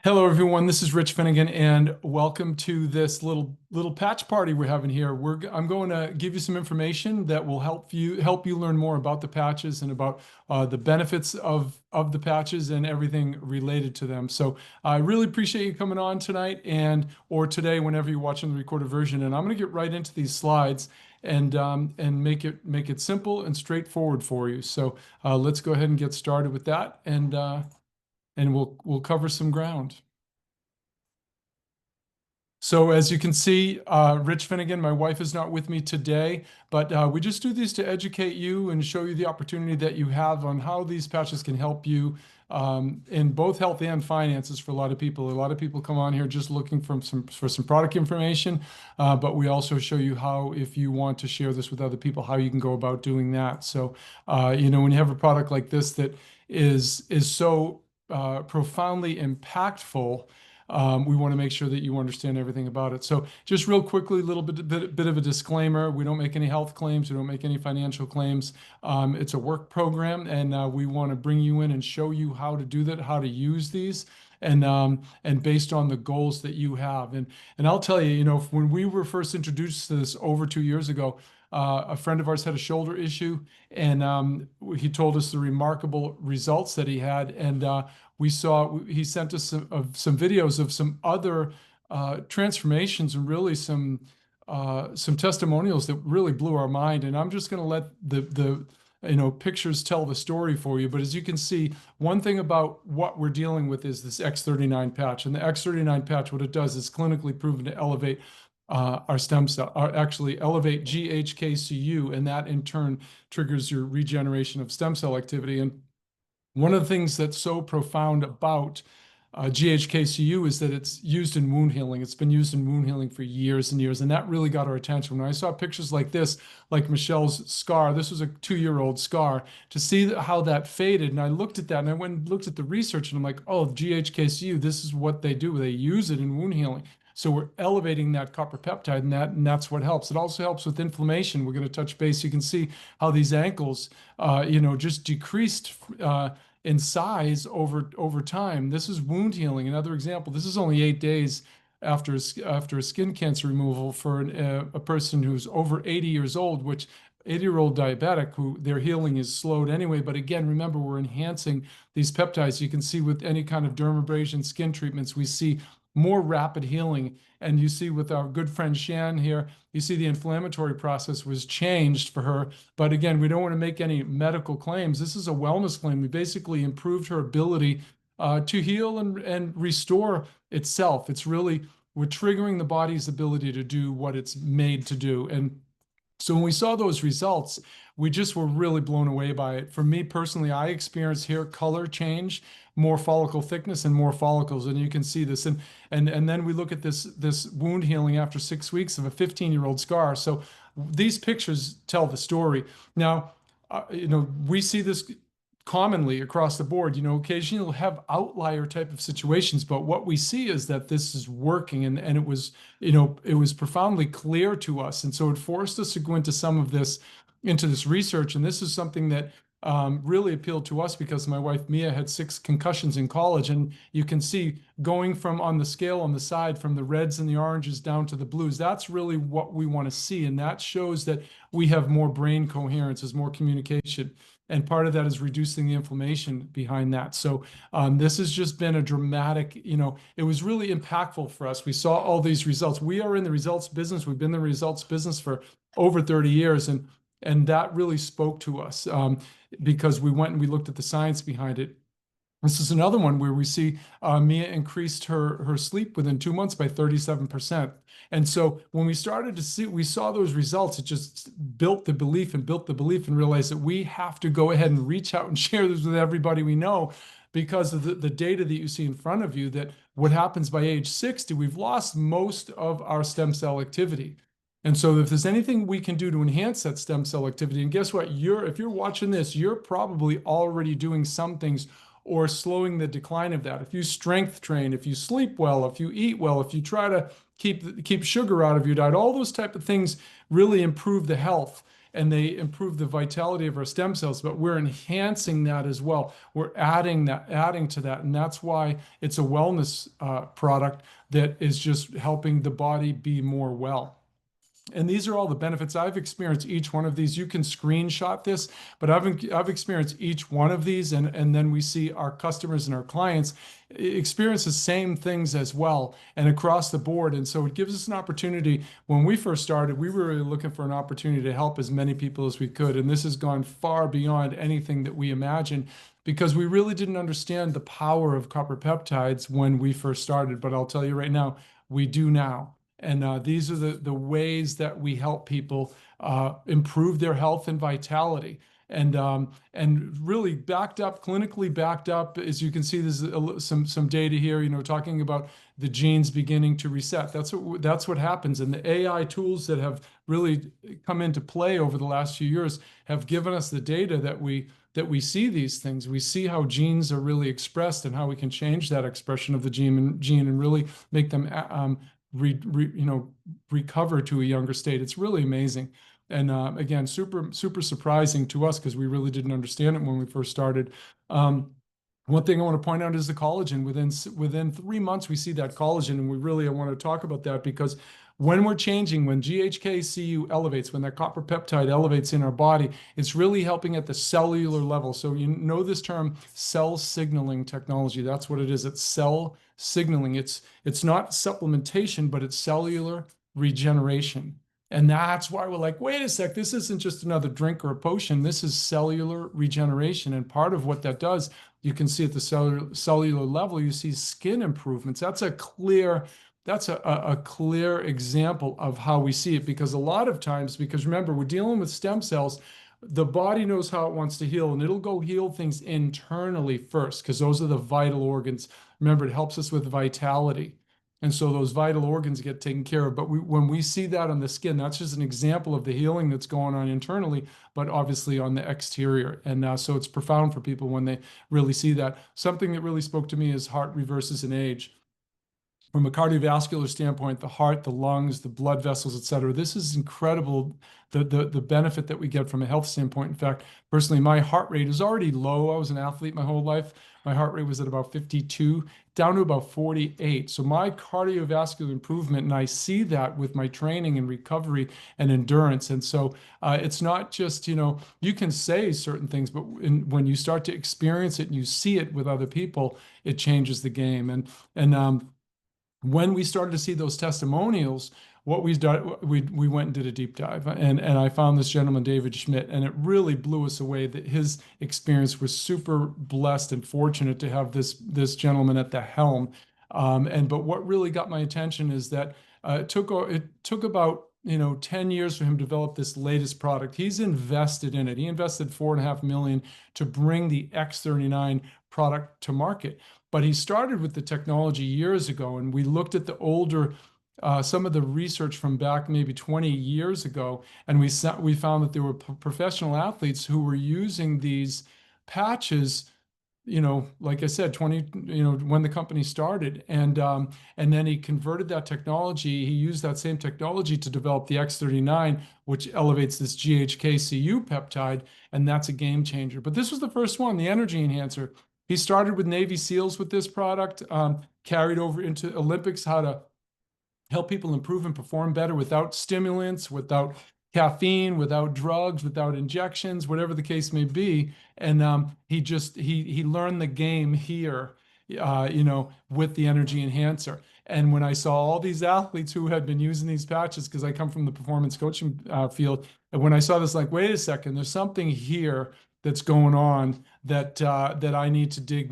Hello, everyone. This is Rich Finnegan, and welcome to this little patch party we're having here. I'm going to give you some information that will help you learn more about the patches and about the benefits of the patches and everything related to them. So I really appreciate you coming on tonight or today, whenever you're watching the recorded version. And I'm going to get right into these slides and make it simple and straightforward for you. So let's go ahead and get started with that, and we'll cover some ground. So as you can see, Rich Finnegan, my wife is not with me today, but we just do these to educate you and show you the opportunity that you have on how these patches can help you in both health and finances for a lot of people. A lot of people come on here just looking for some product information, but we also show you how, if you want to share this with other people, how you can go about doing that. So, when you have a product like this that is so profoundly impactful, we want to make sure that you understand everything about it. So just real quickly, a little bit of a disclaimer. We don't make any health claims. We don't make any financial claims. It's a work program, and we want to bring you in and show you how to do that, how to use these, and based on the goals that you have. And I'll tell you, when we were first introduced to this over 2 years ago, a friend of ours had a shoulder issue, and he told us the remarkable results that he had. And he sent us some videos of some other transformations and really some testimonials that really blew our mind. And I'm just going to let the pictures tell the story for you. But as you can see, one thing about what we're dealing with is this X39 patch. And the X39 patch, what it does is clinically proven to elevate our stem cell, actually elevate GHK-cu, and that in turn triggers your regeneration of stem cell activity. And one of the things that's so profound about GHK-cu is that it's used in wound healing. It's been used in wound healing for years and years, and that really got our attention. When I saw pictures like this, like Michelle's scar, this was a 2-year-old scar, to see how that faded, and I looked at that, and I went and looked at the research, and I'm like, oh, GHK-cu, this is what they do. They use it in wound healing. So we're elevating that copper peptide, and that's what helps. It also helps with inflammation. We're going to touch base. You can see how these ankles, just decreased in size over time. This is wound healing. Another example. This is only 8 days after a skin cancer removal for a person who's over 80 years old, which 80-year-old diabetic who their healing is slowed anyway. But again, remember, we're enhancing these peptides. You can see with any kind of dermabrasion skin treatments, we see more rapid healing. And you see with our good friend Shan here, you see the inflammatory process was changed for her. But again, we don't want to make any medical claims. This is a wellness claim. We basically improved her ability to heal and restore itself. We're triggering the body's ability to do what it's made to do. And so when we saw those results, we just were really blown away by it. For me personally, I experienced hair color change, more follicle thickness, and more follicles. And you can see this. And then we look at this wound healing after 6 weeks of a 15-year-old scar. So these pictures tell the story. Now, we see this commonly across the board. Occasionally you'll have outlier type of situations, but what we see is that this is working, and it was profoundly clear to us. And so it forced us to go into this research. And this is something that really appealed to us because my wife Mia had 6 concussions in college, and you can see going from on the scale on the side from the reds and the oranges down to the blues. That's really what we want to see, and that shows that we have more brain coherence, there's more communication, and part of that is reducing the inflammation behind that. So this has just been a dramatic, it was really impactful for us. We saw all these results. We are in the results business. We've been in the results business for over 30 years, and that really spoke to us because we went and we looked at the science behind it. This is another one where we see Mia increased her sleep within 2 months by 37%. And so when we saw those results, it just built the belief and realized that we have to go ahead and reach out and share this with everybody we know, because of the data that you see in front of you, that what happens by age 60, we've lost most of our stem cell activity. And so if there's anything we can do to enhance that stem cell activity, and guess what? If you're watching this, you're probably already doing some things or slowing the decline of that. If you strength train, if you sleep well, if you eat well, if you try to keep sugar out of your diet, all those type of things really improve the health. and they improve the vitality of our stem cells, but we're enhancing that as well. We're adding to that. And that's why it's a wellness product that is just helping the body be more well. And these are all the benefits. I've experienced each one of these. You can screenshot this, but I've experienced each one of these, and then we see our customers and our clients experience the same things as well, and across the board. And so it gives us an opportunity. When we first started, we were really looking for an opportunity to help as many people as we could, and this has gone far beyond anything that we imagined, because we really didn't understand the power of copper peptides when we first started. But I'll tell you right now, we do now. And these are the ways that we help people improve their health and vitality. And really backed up, clinically backed up, as you can see, there's some data here, talking about the genes beginning to reset. That's what happens. And the AI tools that have really come into play over the last few years have given us the data that we see these things. We see how genes are really expressed and how we can change that expression of the gene and really make them recover to a younger state. It's really amazing. And again, super surprising to us, because we really didn't understand it when we first started. One thing I want to point out is the collagen. Within 3 months, we see that collagen, and I want to talk about that, because when GHK-cu elevates, when that copper peptide elevates in our body, it's really helping at the cellular level. So you know this term, cell signaling technology. That's what it is. It's cell signaling. It's not supplementation, but it's cellular regeneration. And that's why we're like, wait a sec, this isn't just another drink or a potion. This is cellular regeneration. And part of what that does, you can see at the cellular level, you see skin improvements. That's a clear example of how we see it, because a lot of times, because remember, we're dealing with stem cells, the body knows how it wants to heal, and it'll go heal things internally first, because those are the vital organs. Remember, it helps us with vitality. And so those vital organs get taken care of. But when we see that on the skin, that's just an example of the healing that's going on internally, but obviously on the exterior. And so it's profound for people when they really see that. Something that really spoke to me is heart reverses in age. From a cardiovascular standpoint, the heart, the lungs, the blood vessels, et cetera, this is incredible, the benefit that we get from a health standpoint. In fact, personally, my heart rate is already low. I was an athlete my whole life. My heart rate was at about 52, down to about 48. So my cardiovascular improvement, and I see that with my training and recovery and endurance. And so it's not just, you can say certain things, but when you start to experience it and you see it with other people, it changes the game. And when we started to see those testimonials, what we went and did a deep dive, and I found this gentleman, David Schmidt, and it really blew us away that his experience was super blessed and fortunate to have this gentleman at the helm. But what really got my attention is that it took about 10 years for him to develop this latest product. He's invested in it. He invested $4.5 million to bring the X39 product to market. But he started with the technology years ago, and we looked at the older, some of the research from back maybe 20 years ago, and we found that there were professional athletes who were using these patches, like I said, when the company started, and then he converted that technology. He used that same technology to develop the X39, which elevates this GHK-cu peptide, and that's a game changer. But this was the first one, the energy enhancer. He started with Navy SEALs with this product, carried over into Olympics, how to help people improve and perform better without stimulants, without caffeine, without drugs, without injections, whatever the case may be. And he learned the game here, with the energy enhancer. And when I saw all these athletes who had been using these patches, because I come from the performance coaching field, and when I saw this, like, wait a second, there's something here that's going on that I need to dig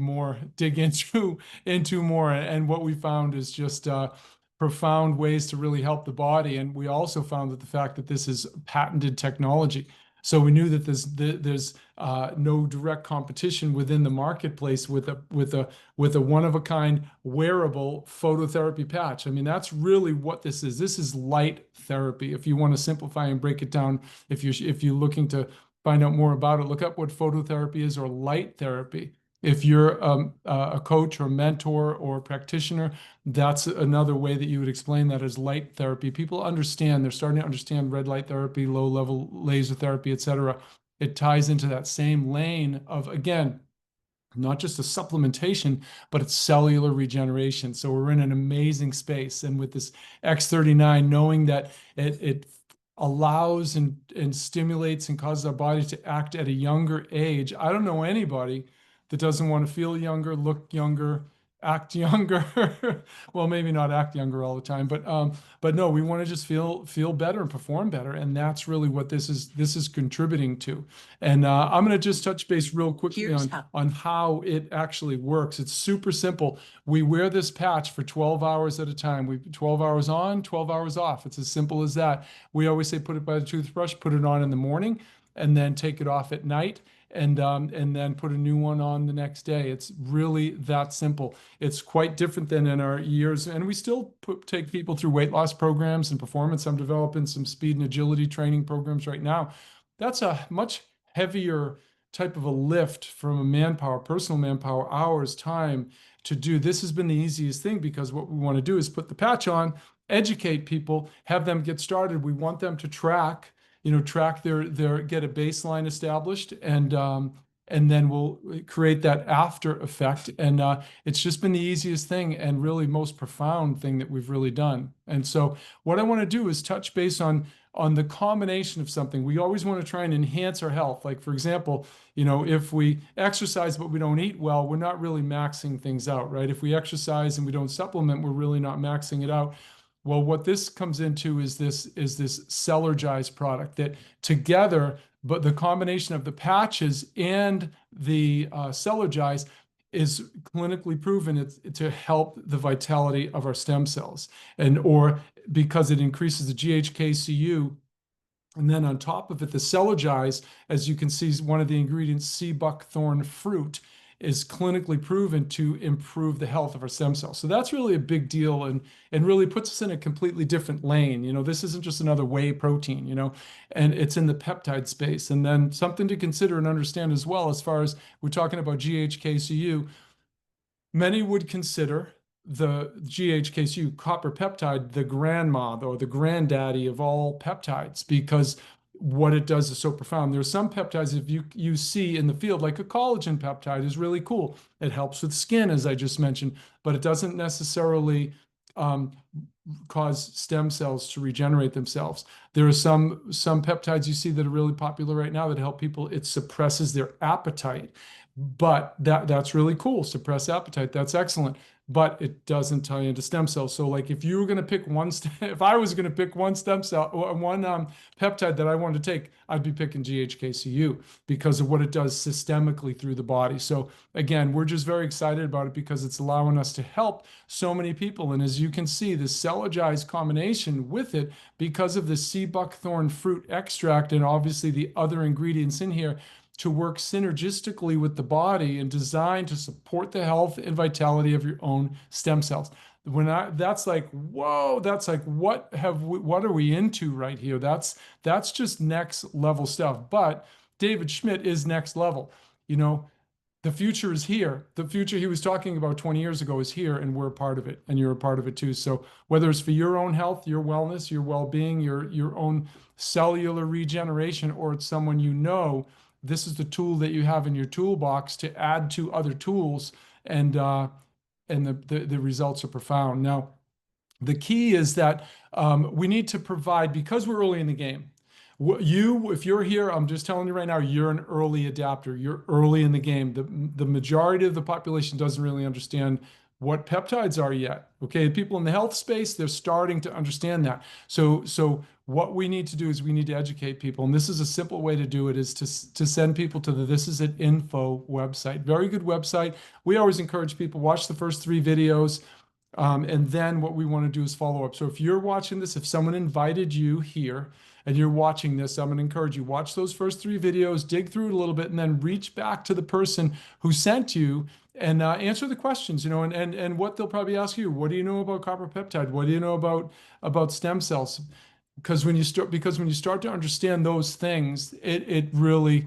into more. And what we found is just profound ways to really help the body. And we also found that the fact that this is patented technology. So we knew that there's no direct competition within the marketplace with a one-of-a-kind wearable phototherapy patch. I mean, that's really what this is. This is light therapy. If you want to simplify and break it down, if you're looking to find out more about it, look up what phototherapy is, or light therapy. If you're a coach or mentor or practitioner, that's another way that you would explain that as light therapy. People understand, they're starting to understand red light therapy, low level laser therapy, etc. It ties into that same lane of, again, not just a supplementation, but it's cellular regeneration. So we're in an amazing space. And with this X39, knowing that it allows and stimulates and causes our body to act at a younger age. I don't know anybody that doesn't want to feel younger, look younger, act younger. Well, maybe not act younger all the time, but no, we want to just feel better and perform better. And that's really what this is contributing to. And I'm going to just touch base real quickly on how it actually works. It's super simple. We wear this patch for 12 hours at a time. 12 hours on, 12 hours off. It's as simple as that. We always say put it by the toothbrush, put it on in the morning, and then take it off at night. And then put a new one on the next day. It's really that simple. It's quite different than in our years, and we still take people through weight loss programs and performance. I'm developing some speed and agility training programs right now. That's a much heavier type of a lift from a manpower, personal manpower, hours, time to do. This has been the easiest thing because what we want to do is put the patch on, educate people, have them get started. We want them to track their get a baseline established, and then we'll create that after effect. And it's just been the easiest thing and really most profound thing that we've really done. And so what I want to do is touch base on the combination of something. We always want to try and enhance our health. Like, for example, if we exercise but we don't eat well, we're not really maxing things out, right? If we exercise and we don't supplement, we're really not maxing it out. Well, what this comes into is this Cellergize product that together, but the combination of the patches and the Cellergize is clinically proven to help the vitality of our stem cells, or because it increases the GHK-cu. And then on top of it, the Cellergize, as you can see, is one of the ingredients, sea buckthorn fruit, is clinically proven to improve the health of our stem cells. So that's really a big deal and really puts us in a completely different lane. This isn't just another whey protein, and it's in the peptide space. And then something to consider and understand as well, as far as we're talking about GHK-cu, many would consider the GHK-cu copper peptide the grandma or the granddaddy of all peptides, because what it does is so profound. There are some peptides, if you see in the field, like a collagen peptide is really cool. It helps with skin, as I just mentioned, but it doesn't necessarily cause stem cells to regenerate themselves. There are some peptides you see that are really popular right now that help people. It suppresses their appetite, but that's really cool. Suppress appetite, that's excellent. But it doesn't tie into stem cells. So like if you were going to pick if I was going to pick one stem cell or one peptide that I wanted to take, I'd be picking GHK-cu because of what it does systemically through the body. So again, we're just very excited about it because it's allowing us to help so many people. And as you can see, the Cellergize combination with it, because of the sea buckthorn fruit extract and obviously the other ingredients in here, to work synergistically with the body and designed to support the health and vitality of your own stem cells. That's like, whoa, that's like, what are we into right here? That's just next level stuff. But David Schmidt is next level. The future is here. The future he was talking about 20 years ago is here, and we're a part of it, and you're a part of it too. So whether it's for your own health, your wellness, your well-being, your own cellular regeneration, or it's someone this is the tool that you have in your toolbox to add to other tools, and the results are profound. Now, the key is that we need to provide, because we're early in the game. If you're here, I'm just telling you right now, you're an early adapter. You're early in the game. The majority of the population doesn't really understand what peptides are yet. Okay, people in the health space, they're starting to understand that. So what we need to do is we need to educate people, and this is a simple way to do it, is to send people to the This Is It info website. Very good website. We always encourage people, watch the first 3 videos, and then what we want to do is follow up. So if you're watching this, if someone invited you here and you're watching this, I'm going to encourage you, watch those first 3 videos, dig through it a little bit, and then reach back to the person who sent you and answer the questions, and what they'll probably ask you. What do you know about copper peptide? What do you know about stem cells? Because when you start to understand those things, it really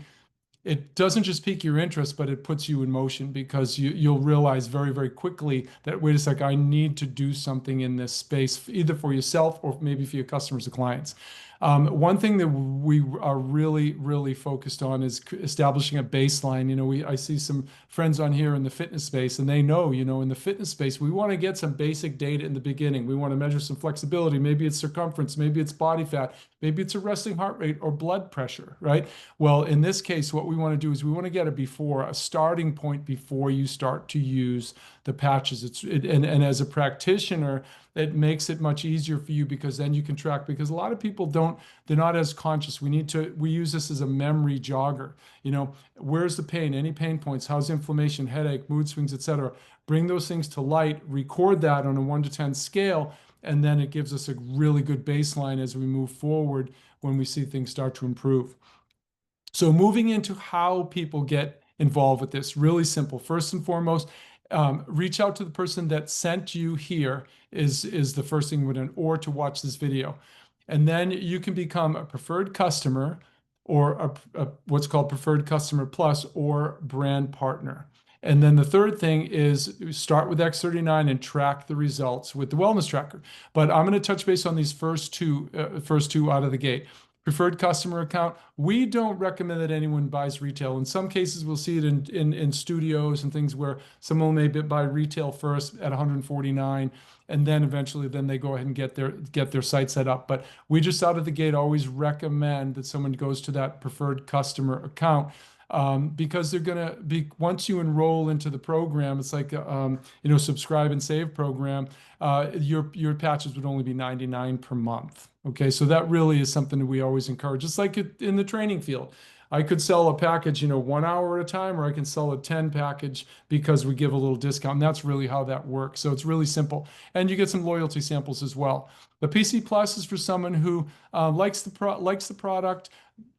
it doesn't just pique your interest, but it puts you in motion because you'll realize very, very quickly that, wait a sec, I need to do something in this space, either for yourself or maybe for your customers or clients. One thing that we are really, really focused on is establishing a baseline. I see some friends on here in the fitness space, and they know, in the fitness space, we want to get some basic data in the beginning. We want to measure some flexibility. Maybe it's circumference, maybe it's body fat, maybe it's a resting heart rate or blood pressure, right? Well, in this case, what we want to do is we want to get a starting point before you start to use the patches. And as a practitioner, it makes it much easier for you because then you can track, because a lot of people they're not as conscious. We use this as a memory jogger. Where's the pain? Any pain points? How's inflammation, headache, mood swings, etc. Bring those things to light, record that on a 1 to 10 scale, and then it gives us a really good baseline as we move forward when we see things start to improve. So moving into how people get involved with this, really simple. First and foremost, reach out to the person that sent you here is the first thing or to watch this video. And then you can become a preferred customer or what's called preferred customer plus or brand partner. And then the third thing is start with X39 and track the results with the wellness tracker. But I'm going to touch base on these first two out of the gate. Preferred customer account, we don't recommend that anyone buys retail. In some cases, we'll see it in studios and things where someone may buy retail first at 149, and then eventually they go ahead and get their site set up. But we just out of the gate always recommend that someone goes to that preferred customer account. Because they're going to be, once you enroll into the program, it's like subscribe and save program, your patches would only be $99 per month. Okay, so that really is something that we always encourage. It's like in the training field. I could sell a package, 1 hour at a time, or I can sell a 10 package because we give a little discount. And that's really how that works. So it's really simple. And you get some loyalty samples as well. The PC Plus is for someone who likes the product.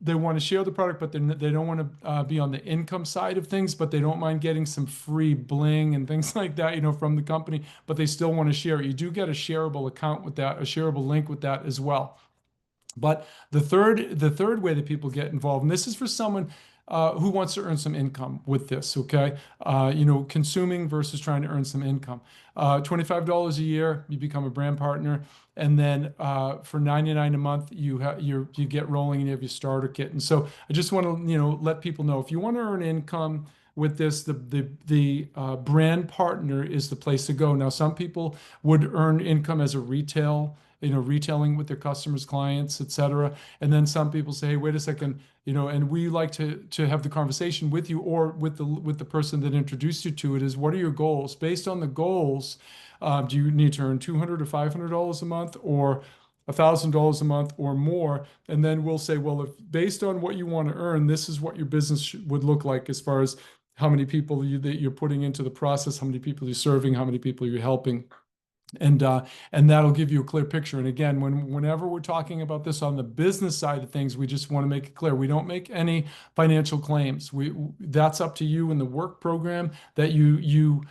They want to share the product, but they don't want to be on the income side of things, but they don't mind getting some free bling and things like that, from the company, but they still want to share it. You do get a shareable account with that, a shareable link with that as well. But the third way that people get involved, and this is for someone who wants to earn some income with this, okay? Consuming versus trying to earn some income. $25 a year, you become a brand partner, and then for $99 a month, you get rolling and you have your starter kit. And so I just want to let people know, if you want to earn income with this, the brand partner is the place to go. Now, some people would earn income as a retailing with their customers, clients, etc. And then some people say, hey, wait a second, and we like to have the conversation with you or with the person that introduced you to it, is what are your goals? Based on the goals, do you need to earn $200 or $500 a month or $1,000 a month or more? And then we'll say, well, if based on what you want to earn, this is what your business would look like as far as how many people that you're putting into the process, how many people you're serving, how many people you're helping. And that'll give you a clear picture. And again, whenever we're talking about this on the business side of things, we just want to make it clear. We don't make any financial claims. That's up to you in the work program that you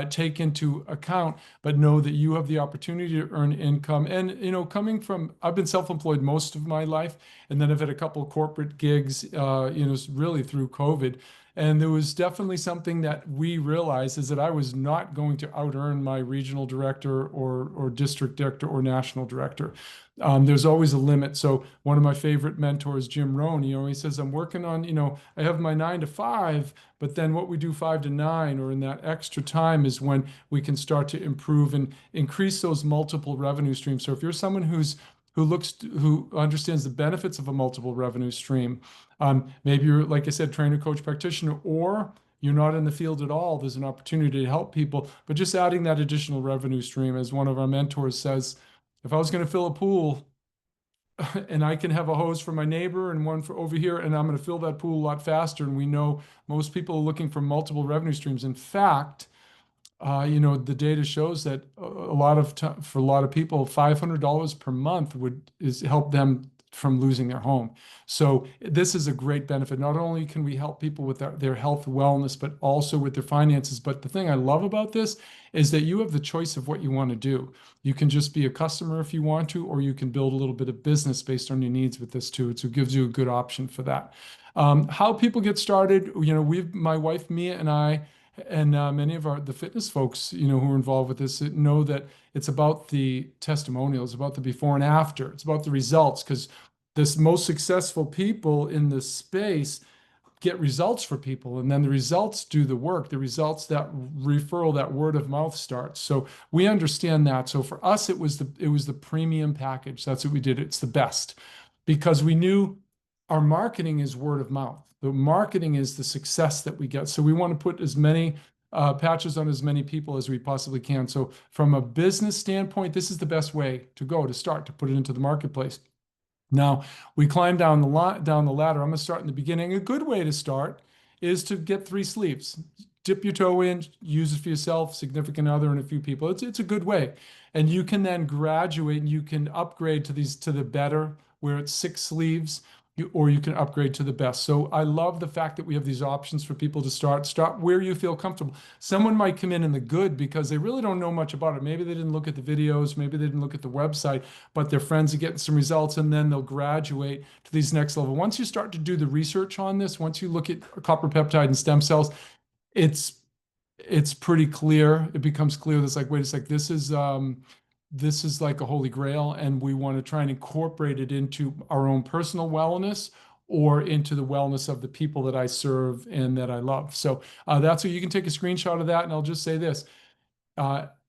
take into account, but know that you have the opportunity to earn income. And, I've been self-employed most of my life, and then I've had a couple of corporate gigs, really through COVID. And there was definitely something that we realized, is that I was not going to out earn my regional director or district director or national director. There's always a limit. So one of my favorite mentors, Jim Rohn, he says, I'm working on, I have my 9 to 5, but then what we do 5 to 9 or in that extra time is when we can start to improve and increase those multiple revenue streams. So if you're someone who understands the benefits of a multiple revenue stream, maybe you're, like I said, trainer, coach, practitioner, or you're not in the field at all, there's an opportunity to help people, but just adding that additional revenue stream. As one of our mentors says, if I was going to fill a pool and I can have a hose for my neighbor and one for over here, and I'm going to fill that pool a lot faster. And we know most people are looking for multiple revenue streams. In fact, the data shows that for a lot of people, $500 per month help them from losing their home. So this is a great benefit. Not only can we help people with their health wellness, but also with their finances. But the thing I love about this is that you have the choice of what you want to do. You can just be a customer if you want to, or you can build a little bit of business based on your needs with this too. So it gives you a good option for that. How people get started, my wife, Mia, and I, and many of the fitness folks, who are involved with this know that it's about the testimonials, about the before and after. It's about the results, because the most successful people in this space get results for people, and then the results do the work. The results, that referral, that word of mouth starts. So we understand that. So for us, it was the premium package. That's what we did. It's the best, because we knew our marketing is word of mouth. The marketing is the success that we get. So we want to put as many patches on as many people as we possibly can. So from a business standpoint, this is the best way to go to start, to put it into the marketplace. Now, we climb down the ladder. I'm going to start in the beginning. A good way to start is to get 3 sleeves. Dip your toe in, use it for yourself, significant other, and a few people. It's a good way. And you can then graduate and you can upgrade to the better, where it's 6 sleeves, or you can upgrade to the best. So I love the fact that we have these options for people to start where you feel comfortable. Someone might come in the good because they really don't know much about it. Maybe they didn't look at the videos, maybe they didn't look at the website, but their friends are getting some results, and then they'll graduate to these next level. Once you start to do the research on this, once you look at copper peptide and stem cells, it's pretty clear. It becomes clear that's like, wait a sec, this is like a holy grail, and we want to try and incorporate it into our own personal wellness or into the wellness of the people that I serve and that I love. So that's what you can take a screenshot of that. And I'll just say this.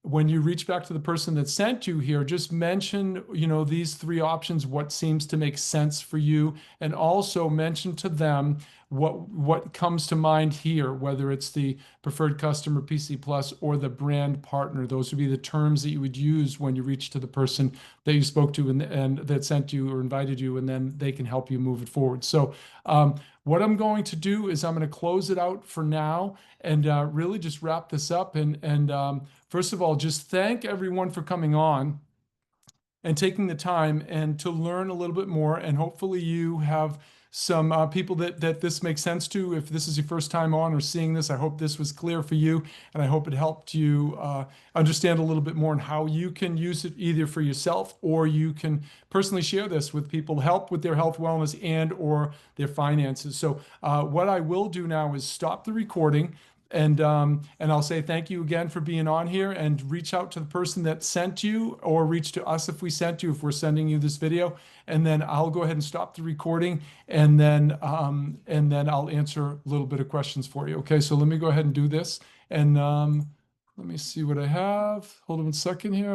When you reach back to the person that sent you here, just mention, these 3 options, what seems to make sense for you, and also mention to them what comes to mind here, whether it's the preferred customer, PC Plus, or the brand partner. Those would be the terms that you would use when you reach to the person that you spoke to and that sent you or invited you, and then they can help you move it forward. So what I'm going to do is I'm going to close it out for now and really just wrap this up. And first of all, just thank everyone for coming on and taking the time and to learn a little bit more. And hopefully you have some people that this makes sense to. If this is your first time on or seeing this, I hope this was clear for you, and I hope it helped you understand a little bit more on how you can use it either for yourself, or you can personally share this with people, help with their health, wellness, and or their finances. So what I will do now is stop the recording. And I'll say thank you again for being on here, and reach out to the person that sent you, or reach to us if we're sending you this video. And then I'll go ahead and stop the recording, and then I'll answer a little bit of questions for you. Okay, so let me go ahead and do this. And let me see what I have. Hold on 1 second here.